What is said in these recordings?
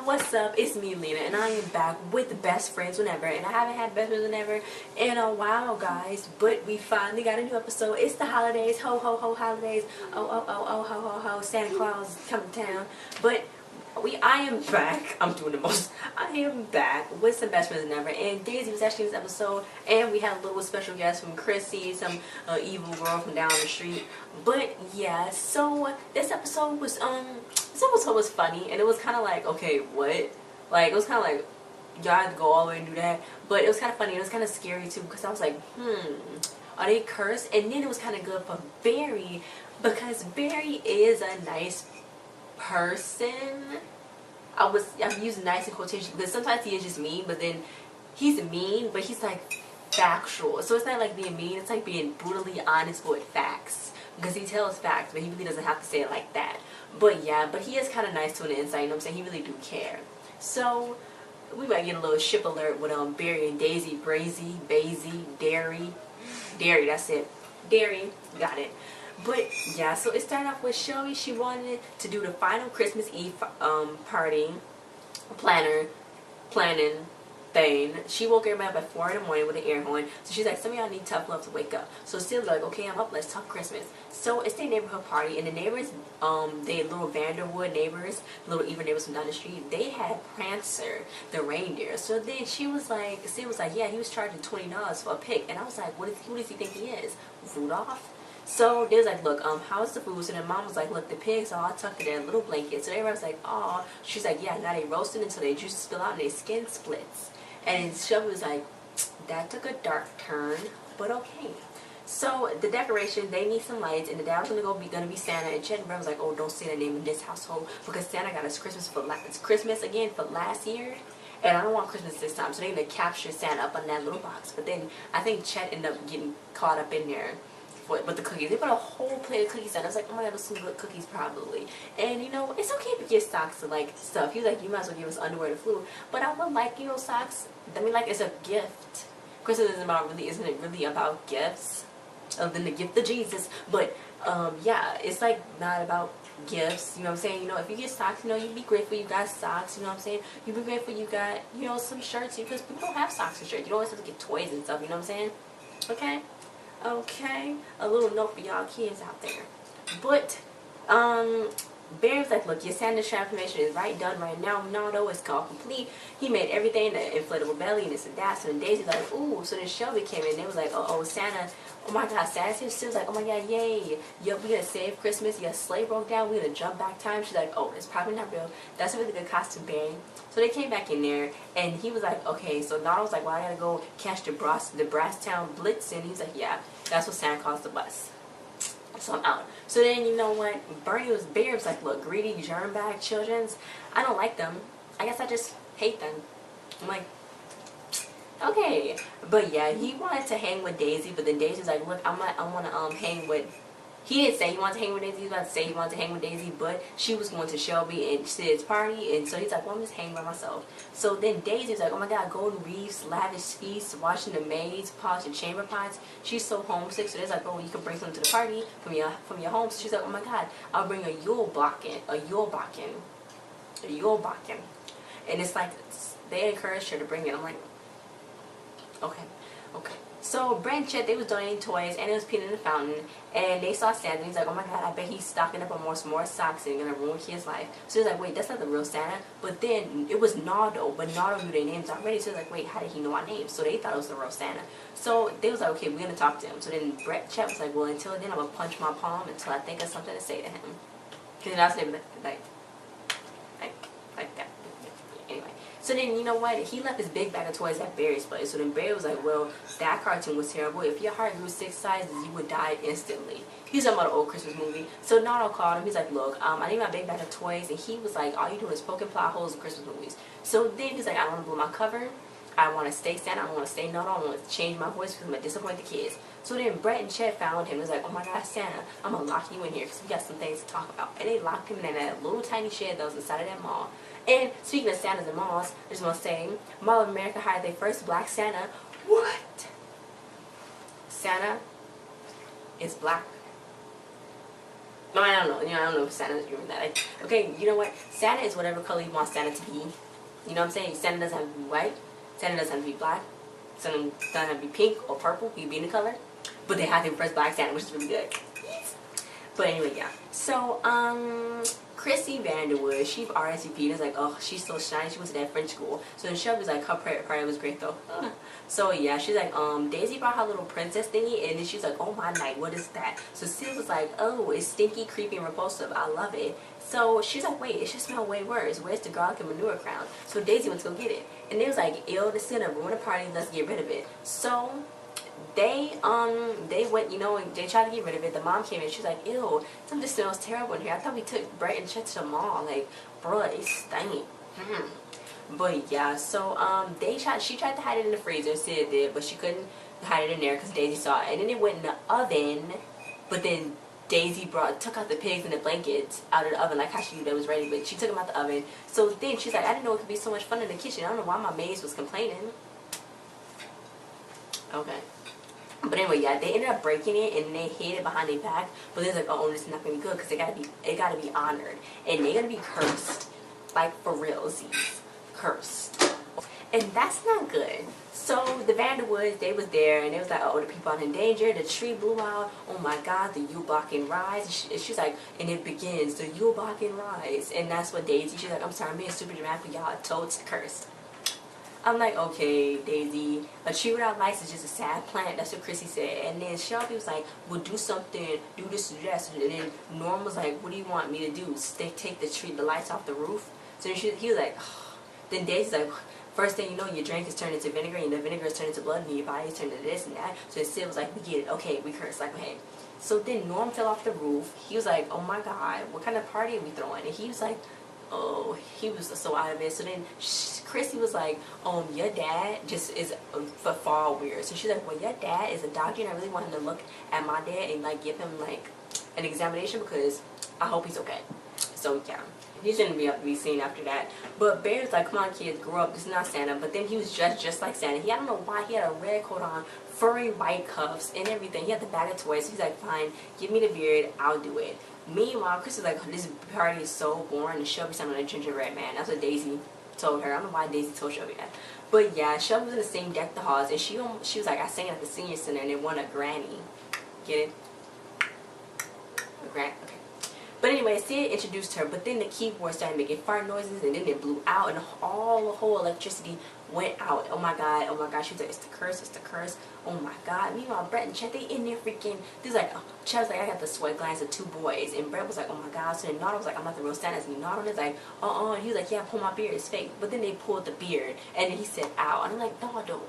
what's up? It's me, Lena, and I am back with Best Friends Whenever, and I haven't had Best Friends Whenever in a while, guys, but we finally got a new episode. It's the holidays, ho ho ho holidays, oh ho ho ho, Santa Claus is coming to town, but I am back. I'm doing the most. I am back with some Best Friends Whenever, and Daisy was actually in this episode, and we had a little special guest from Chrissy, some evil girl from down the street. But yeah, so this episode was funny, and it was kind of like, okay, what? Like, it was kind of like, y'all had to go all the way and do that, but it was kind of funny. It was kind of scary too, because I was like, are they cursed? And then it was kind of good for Barry, because Barry is a nice person. I'm using nice in quotation because sometimes he is just mean, but then he's mean, but he's like factual. So it's not like being mean, it's like being brutally honest with facts, because he tells facts, but he really doesn't have to say it like that. But yeah, but he is kind of nice to an inside, you know what I'm saying? He really do care. So we might get a little ship alert with Barry and Daisy, Brazy, Bazy, Dairy, that's it. Dairy, got it. But yeah, so it started off with Shelby. She wanted to do the final Christmas Eve party planning thing. She woke everybody up at 4 in the morning with an air horn. So she's like, some of y'all need tough love to wake up. So Steel's like, okay, I'm up, let's talk Christmas. So it's their neighborhood party, and the neighbors, they little Vanderwood neighbors, little even neighbors from down the street, they had Prancer, the reindeer. So then Steel was like, yeah, he was charging $20 for a pig. And I was like, who does he think he is? Rudolph? So they was like, look, how's the food? So then mom was like, look, the pigs are all tucked in their little blanket. So everybody was like, oh. She's like, yeah, now they roasted until their juices spill out and their skin splits. And Shelby was like, that took a dark turn, but okay. So the decoration, they need some lights, and the dad was gonna be Santa. And Chet and Brett was like, oh, don't say that name in this household, because Santa got us Christmas again for last year. And I don't want Christmas this time, so they're gonna capture Santa up on that little box. But then I think Chet ended up getting caught up in there with the cookies. They put a whole plate of cookies out. I was like, oh my god, those some good cookies probably. And you know, it's okay if you give socks to like stuff. He was like, you might as well give us underwear to flu. But I would like, you know, socks. I mean, like, it's a gift. Christmas isn't it really about gifts? Other than the gift of Jesus. But yeah, it's like not about gifts, you know what I'm saying? You know, if you get socks, you know, you be grateful you got socks, you know what I'm saying? You be grateful you got, you know, some shirts, because people don't have socks and shirts. You don't always have to get toys and stuff, you know what I'm saying? Okay? Okay, a little note for y'all kids out there. But Barry was like, look, your Santa transformation is done right now. No, it's called complete. He made everything, the inflatable belly and this and that. So then Daisy's like, ooh. So then Shelby came in. They was like, oh Santa, oh my god, Santa's here. She was like, oh my god, yay, yo, we gonna save Christmas. Your sleigh broke down, we gonna jump back time. She's like, oh, it's probably not real. That's a really good costume, Barry. So they came back in there, and he was like, okay. So Donald was like, well, I gotta go catch the Brasstown Blitz. And he's like, yeah, that's what Santa calls the bus. So I'm out. So then, you know what, Barry was like, look, greedy germ bag childrens, I don't like them. I guess I just hate them. I'm like, okay. But yeah, he wanted to hang with Daisy, but then Daisy was like, look, I want to hang with, he didn't say he wanted to hang with Daisy, he was about to say he wanted to hang with Daisy, but she was going to Shelby and Sid's party, and so he's like, well, I'm just hanging by myself. So then Daisy was like, oh my god, golden reefs, lavish feasts, watching the maids polish the chamber pots. She's so homesick, so they're like, oh, you can bring something to the party from your home. So she's like, oh my god, I'll bring a Yule Bakken. And it's like, they encouraged her to bring it. I'm like, okay. So Brent and Chet, they was donating toys, and it was peeing in the fountain, and they saw Santa, and he's like, oh my god, I bet he's stocking up on more socks and gonna ruin kids' life. So he's like, wait, that's not the real Santa. But then it was Nardo, but Nardo knew their names already, so he's like, wait, how did he know our names? So they thought it was the real Santa. So they was like, okay, we're gonna talk to him. So then Chet was like, well, until then, I'm gonna punch my palm until I think of something to say to him. Because that's like that. Anyway. So then, you know what? He left his big bag of toys at Barry's place. So then Barry was like, well, that cartoon was terrible. If your heart grew 6 sizes, you would die instantly. He's talking about an old Christmas movie. So Nardo called him. He's like, look, I need my big bag of toys. And he was like, all you do is poking plot holes in Christmas movies. So then he's like, I want to blow my cover. I want to stay Santa. I want to stay Nardo. I want to change my voice because I'm going to disappoint the kids. So then Brett and Chet found him. It was like, oh my god, Santa, I'm going to lock you in here because we got some things to talk about. And they locked him in that little tiny shed that was inside of that mall. And speaking of Santas and malls, I just want to say, Mall of America hired their first black Santa. What? Santa is black. No, I don't know. You know, I don't know if Santa's doing that. Like, okay, you know what? Santa is whatever color you want Santa to be. You know what I'm saying? Santa doesn't have to be white. Santa doesn't have to be black. Santa doesn't have to be pink or purple. He can be any color. But they have to impress Black Santa, which is really good. But anyway, yeah. So, Chrissy Vanderwood, she RSVP'd. It's like, oh, she's so shiny. She went to that French school. So then Shelby's like, her party was great though. So yeah, she's like, Daisy brought her little princess thingy, and then she's like, oh my night, what is that? So Sid was like, oh, it's stinky, creepy, and repulsive. I love it. So she's like, wait, it should smell way worse. Where's the garlic and manure crown? So Daisy went to go get it, and they was like, ew, the Sid ruined the party. Let's get rid of it. So they went, you know, and they tried to get rid of it. The mom came in, she was like, ew, something smells terrible in here. I thought we took Brett and Chet to the mall. Like, bruh, it stank. But yeah, so she tried to hide it in the freezer, Sid did, but she couldn't hide it in there because Daisy saw it. And then it went in the oven, but then Daisy took out the pigs and the blankets out of the oven, like how she knew that was ready, but she took them out the oven. So then she's like, I didn't know it could be so much fun in the kitchen. I don't know why my maids was complaining. Okay. But anyway, yeah, they ended up breaking it and they hid it behind their back. But they're like, oh, this is not gonna be good because it gotta be honored, and they're gonna be cursed, like for realsies, cursed, and that's not good. So the Vanderwoods, they was there and they was like, oh, the people are in danger. The tree blew out. Oh my God, the Yule blocking rise. And she's like, and it begins the Yule blocking rise, and that's what Daisy. She's like, I'm sorry, I'm being super dramatic, but y'all totes cursed. I'm like, okay, Daisy, a tree without lights is just a sad plant. That's what Chrissy said. And then Shelby was like, well, do something, do this, do that. And then Norm was like, what do you want me to do? Take the lights off the roof? So then he was like, oh. Then Daisy's like, first thing you know, your drink is turned into vinegar, and the vinegar is turned into blood, and your body is turned into this and that. So Sid was like, we get it. Okay, we curse. Like, okay. So then Norm fell off the roof. He was like, oh my God, what kind of party are we throwing? And he was like, oh, he was so out of it. So then Chrissy was like, your dad just is far weird. So she's like, well, your dad is a doctor, and I really want him to look at my dad and like give him like an examination because I hope he's okay. So yeah, he shouldn't be up to be seen after that. But Bear's like, come on kids, grow up, this is not Santa. But then he was dressed just like Santa. I don't know why, he had a red coat on, furry white cuffs and everything. He had the bag of toys. So he's like, fine, give me the beard, I'll do it. Meanwhile, Chris is like, this party is so boring, and Shelby sounded like a gingerbread man. That's what Daisy told her. I don't know why Daisy told Shelby that. But yeah, Shelby was in the same deck the halls, and she was like, I sang at the senior center, and they won a Granny. Get it? A Granny, okay. But anyway, Sid introduced her, but then the keyboard started making fart noises, and then it blew out, and the whole electricity went out. Oh my God, she was like, it's the curse, it's the curse. Oh my God. Meanwhile, Brett and Chet, they in there freaking, they was like, Chet was like, I got the sweat glands of two boys, and Brett was like, oh my God. So then Nada was like, I'm not the real Santa. And Nada was like, and he was like, yeah, pull my beard, it's fake. But then they pulled the beard, and then he said, ow. And I'm like, no, I don't.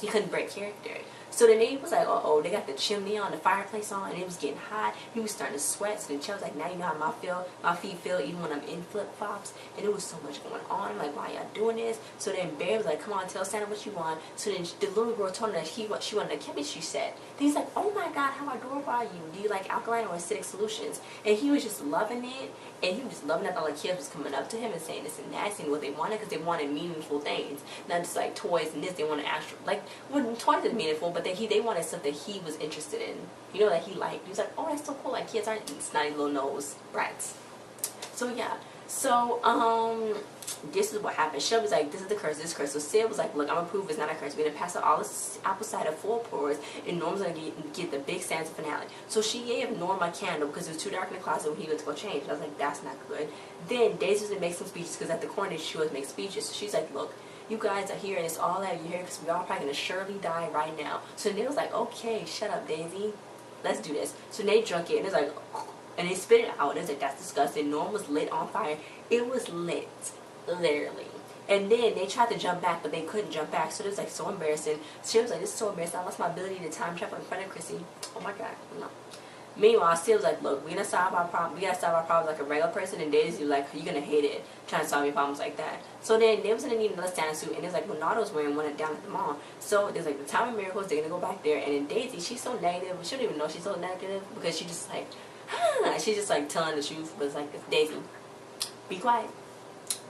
He couldn't break character. So then they was like, they got the chimney on, the fireplace on, and it was getting hot. He was starting to sweat. So then Chet was like, now you know how my feet feel even when I'm in flip-flops. And it was so much going on. I'm like, why y'all doing this? So then Bear was like, come on, tell Santa what you want. So then the little girl told him that she wanted a chemistry set. Then he's like, oh my God, how adorable are you? Do you like alkaline or acidic solutions? And he was just loving it. And he was just loving that all the kids was coming up to him and saying this and that, saying what they wanted, because they wanted meaningful things. Not just like toys and this. They wanted actual, like, well, toys is meaningful, but they wanted stuff that he was interested in. You know, that he liked. He was like, oh, that's so cool. Like, kids aren't snotty little nose brats. So yeah. So, this is what happened. Shelby's like, this is the curse, this is the curse. So Sid was like, look, I'm gonna prove it's not a curse. We're gonna pass out all this apple cider full pours, and Norm's gonna get the big Santa finale. So she gave Norm a candle because it was too dark in the closet when he went to go change. I was like, that's not good. Then Daisy was gonna make some speeches because at the corner she was make speeches. So she's like, look, you guys are here and it's all out of your hair because we all probably gonna surely die right now. So they was like, okay, shut up, Daisy. Let's do this. So they drunk it and it's like, and they spit it out. And it's like, that's disgusting. Norm was lit on fire. It was lit. Literally. And then they tried to jump back, but they couldn't jump back. So it was like so embarrassing. She was like, this is so embarrassing. I lost my ability to time travel in front of Chrissy. Oh my God. No. Meanwhile, Sid was like, look, we gotta solve our problem. We gotta solve our problems like a regular person. And Daisy was like, you're gonna hate it trying to solve your problems like that. So then they was gonna need another Santa suit, and it was like Renado's wearing one down at the mall. So there's like the Time of Miracles, they're gonna go back there, and then Daisy, she's so negative. She don't even know she's so negative because she just like, she's just like telling the truth, but it's like, Daisy, be quiet.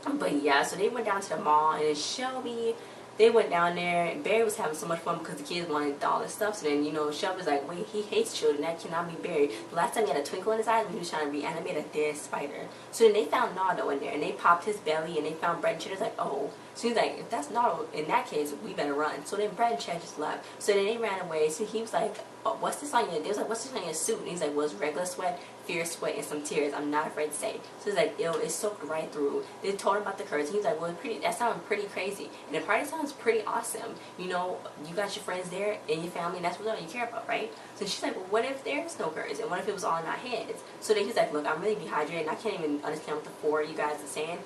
But yeah, so they went down to the mall, and Shelby, they went down there, and Barry was having so much fun because the kids wanted all this stuff. So then, you know, Shelby's like, wait, he hates children. That cannot be Barry. The last time he had a twinkle in his eye when he was trying to reanimate a dead spider. So then they found Nardo in there, and they popped his belly, and they found Brett and Cheddar's like, oh. So he's like, if that's Nardo, in that case, we better run. So then Brett and Chad just left. So then they ran away. So he was like, oh, what's this on your, they was like, what's this on your suit? And he's like, well, it's regular sweat, fierce sweat, and some tears. I'm not afraid to say. So he's like, ew, it's soaked right through. They told him about the curse. He's like, well, that sounds pretty crazy. And the party sounds pretty awesome. You know, you got your friends there and your family, and that's what you care about, right? So she's like, well, what if there's no curse? And what if it was all in our heads? So then he's like, look, I'm really dehydrated, and I can't even understand what the four of you guys are saying.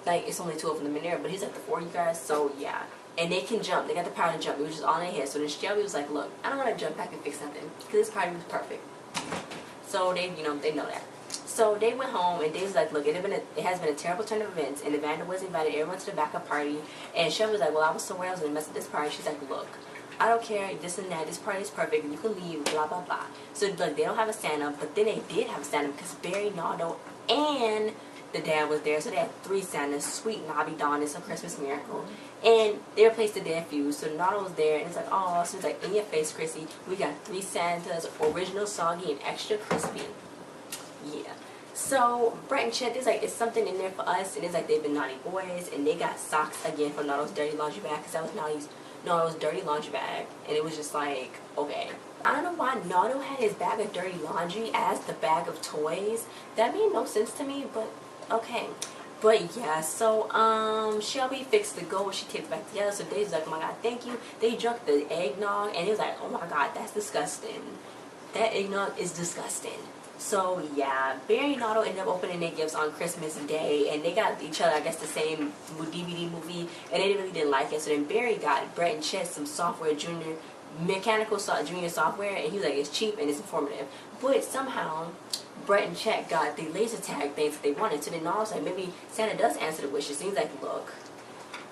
Like, it's only 2 of them in there, but he's like, the 4 of you guys, so yeah. And they can jump. They got the power to jump. It was just all in their head. So then Shelby was like, look, I don't want to jump back and fix nothing, because this party was perfect. So they, you know, they know that. So they went home, and Daisy's like, look, it has been a terrible turn of events, and Evander was invited everyone to the backup party. And Shelby was like, well, I was somewhere else and messed with this party. She's like, look, I don't care, this and that, this party is perfect, you can leave, blah, blah, blah. So, like, they don't have a Santa, but then they did have a Santa because Barry, Nardo, and the dad was there. So they had 3 Santas, Sweet Nobby Dawn, it's a Christmas miracle. And they replaced the dead fuse. So Nardo was there, and it's like, oh, so it's like, in your face, Chrissy, we got 3 Santas, original, soggy, and extra crispy. Yeah. So Brett and Chet, there's like, it's something in there for us, and it's like they've been naughty boys, and they got socks again for Nardo's dirty laundry bag, because that was Nardo's dirty laundry bag, and it was just like, okay. I don't know why Nardo had his bag of dirty laundry as the bag of toys. That made no sense to me, but okay. But yeah, so Shelby fixed the gold, she taped it back together. So Daisy's like, oh my god, thank you. They drunk the eggnog, and it was like, oh my god, that's disgusting. That eggnog is disgusting. So yeah, Barry and Nardo ended up opening their gifts on Christmas Day, and they got each other, I guess, the same DVD movie, and they really didn't like it. So then Barry got Brett and Chet some software, junior software, and he was like, it's cheap and it's informative. But somehow Brett and Chet got the laser tag things that they wanted. So then Nardo was like, maybe Santa does answer the wishes. And he's like, look,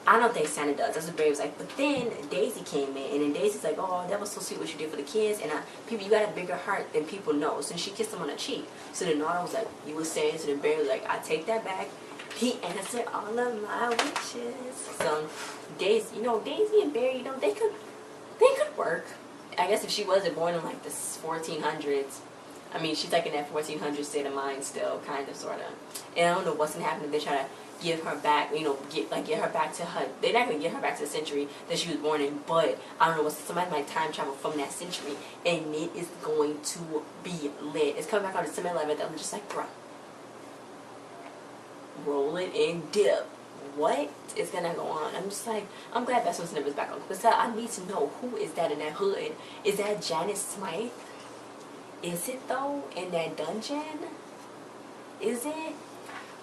I don't think Santa does. That's what Barry was like. But then Daisy came in, and then Daisy's like, oh, that was so sweet what you did for the kids, and people, you got a bigger heart than people know. So she kissed him on the cheek. So then Nardo was like, you were saying. So then Barry was like, I take that back. He answered all of my wishes. So Daisy, you know, Daisy and Barry, you know, they could work. I guess if she wasn't born in like the 1400s, I mean, she's like in that 1400 state of mind still, kind of, sort of. And I don't know what's gonna happen if they try to give her back, you know, get her back to her. They're not gonna get her back to the century that she was born in, but I don't know, somebody might time travel from that century, and it is going to be lit. It's coming back on December 11th. I'm just like, bruh, roll it and dip. What is gonna go on? I'm just like, I'm glad Best One Snipper's back on, because I need to know who is that in that hood. Is that Janice Smythe? Is it though? In that dungeon? Is it?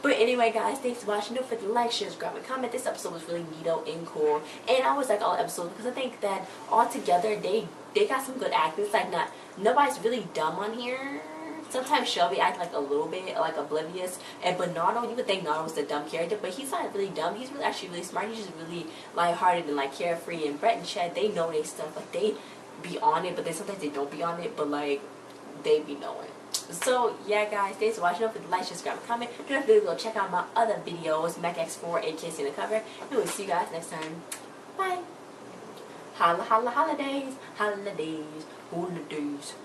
But anyway, guys, thanks for watching. Don't forget to like, share, subscribe, and comment. This episode was really neato and cool, and I always like all episodes because I think that all together they got some good acting. It's like nobody's really dumb on here. Sometimes Shelby acts like a little bit like oblivious, and Nardo, you would think Nardo was the dumb character, but he's not really dumb. He's actually really smart. He's just really lighthearted and like carefree. And Brett and Chad, they know their stuff. Like they be on it, but then sometimes they don't be on it. But like they be knowing. So yeah, guys, thanks for watching. Don't forget to like, subscribe, and comment. Don't forget to go check out my other videos, MacX4, AKC in the cover. And we'll see you guys next time. Bye. Holla, holla, holidays, holidays, holidays.